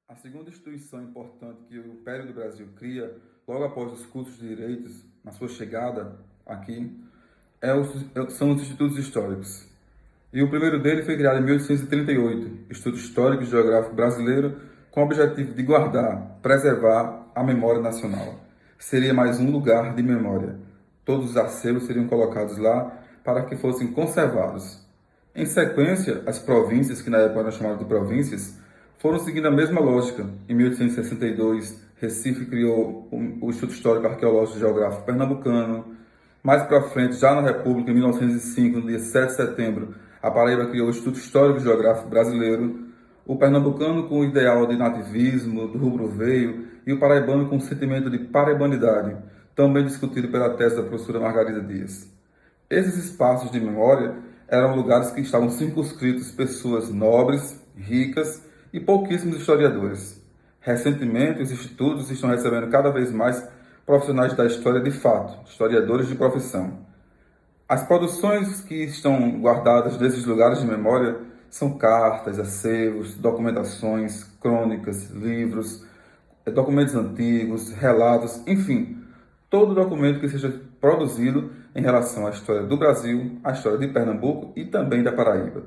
A segunda instituição importante que o Império do Brasil cria, logo após os cursos de direitos, na sua chegada aqui, são os Institutos Históricos. E o primeiro dele foi criado em 1838, Instituto Histórico e Geográfico Brasileiro, com o objetivo de guardar, preservar a memória nacional. Seria mais um lugar de memória. Todos os acervos seriam colocados lá para que fossem conservados. Em sequência, as províncias, que na época eram chamadas de províncias, foram seguindo a mesma lógica. Em 1862, Recife criou o Instituto Histórico Arqueológico e Geográfico Pernambucano. Mais para frente, já na República, em 1905, no dia 7 de setembro, a Paraíba criou o Instituto Histórico e Geográfico Brasileiro. O pernambucano com o ideal de nativismo, do rubro-veio, e o paraibano com o sentimento de paraibanidade, também discutido pela tese da professora Margarida Dias. Esses espaços de memória eram lugares que estavam circunscritos pessoas nobres, ricas e pouquíssimos historiadores. Recentemente, os institutos estão recebendo cada vez mais profissionais da história de fato, historiadores de profissão. As produções que estão guardadas nesses lugares de memória são cartas, acervos, documentações, crônicas, livros, documentos antigos, relatos, enfim, todo documento que seja produzido em relação à história do Brasil, à história de Pernambuco e também da Paraíba.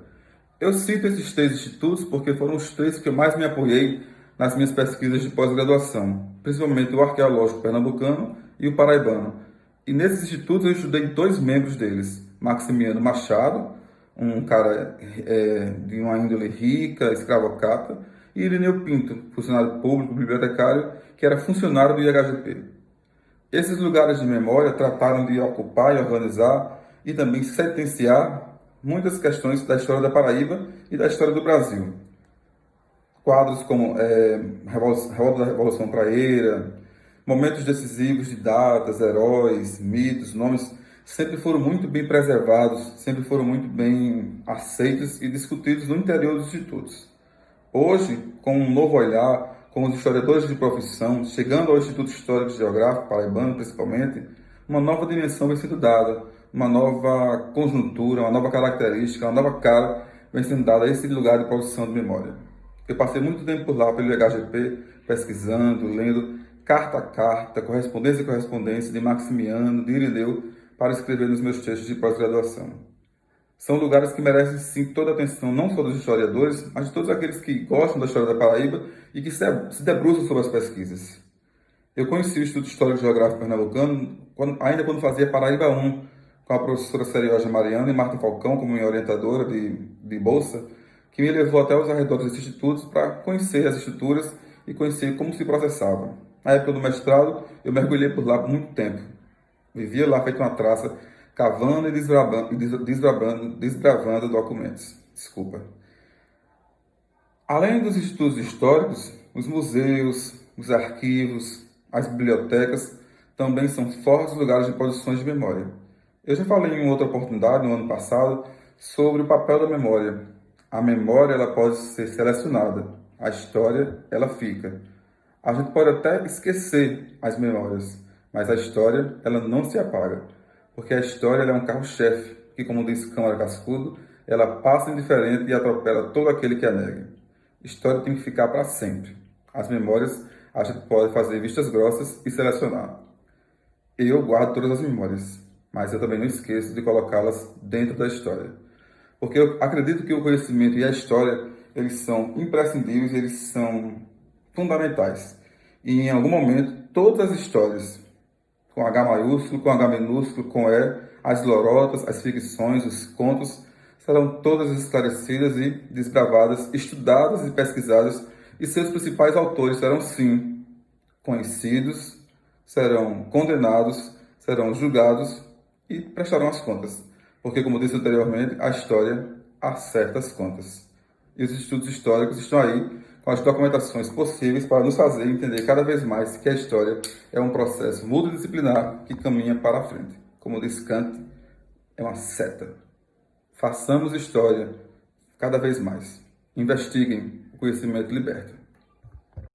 Eu cito esses três institutos porque foram os três que eu mais me apoiei nas minhas pesquisas de pós-graduação, principalmente o arqueológico pernambucano e o paraibano. E nesses institutos eu estudei dois membros deles, Maximiano Machado, um cara de uma índole rica, escravocrata, e Irineu Pinto, funcionário público, bibliotecário, que era funcionário do IHGP. Esses lugares de memória trataram de ocupar e organizar e também sentenciar muitas questões da história da Paraíba e da história do Brasil. Quadros como Revolta da Revolução Praieira, momentos decisivos de datas, heróis, mitos, nomes, sempre foram muito bem preservados, sempre foram muito bem aceitos e discutidos no interior dos institutos. Hoje, com um novo olhar, com os historiadores de profissão, chegando ao Instituto Histórico e Geográfico, paraibano principalmente, uma nova dimensão vem sendo dada, uma nova conjuntura, uma nova característica, uma nova cara vem sendo dada a esse lugar de produção de memória. Eu passei muito tempo por lá, pelo IHGP, pesquisando, lendo carta a carta, correspondência a correspondência de Maximiano, de Irineu, para escrever nos meus textos de pós-graduação. São lugares que merecem sim toda a atenção, não só dos historiadores, mas de todos aqueles que gostam da história da Paraíba e que se debruçam sobre as pesquisas. Eu conheci o Instituto Histórico e Geográfico Pernambucano ainda quando fazia Paraíba 1, com a professora Serioja Mariana e Marta Falcão como minha orientadora de bolsa, que me levou até os arredores desses institutos para conhecer as estruturas e conhecer como se processava. Na época do mestrado, eu mergulhei por lá por muito tempo. Vivia lá feito uma traça, cavando e desbravando documentos. Além dos institutos históricos, os museus, os arquivos, as bibliotecas também são fortes lugares de produções de memória. Eu já falei em outra oportunidade, no ano passado, sobre o papel da memória. A memória ela pode ser selecionada, a história ela fica. A gente pode até esquecer as memórias, mas a história ela não se apaga, porque a história ela é um carro-chefe que, como diz Câmara Cascudo, ela passa indiferente e atropela todo aquele que a nega. História tem que ficar para sempre. As memórias a gente pode fazer vistas grossas e selecionar. Eu guardo todas as memórias, mas eu também não esqueço de colocá-las dentro da história. Porque eu acredito que o conhecimento e a história, eles são imprescindíveis, eles são fundamentais. E em algum momento, todas as histórias, com H maiúsculo, com H minúsculo, com E, as lorotas, as ficções, os contos, serão todas esclarecidas e desbravadas, estudadas e pesquisadas, e seus principais autores serão, sim, conhecidos, serão condenados, serão julgados e prestarão as contas. Porque, como disse anteriormente, a história acerta as contas. E os institutos históricos estão aí com as documentações possíveis para nos fazer entender cada vez mais que a história é um processo multidisciplinar que caminha para a frente. Como diz Kant, é uma seta. Façamos história cada vez mais. Investiguem, o conhecimento liberta.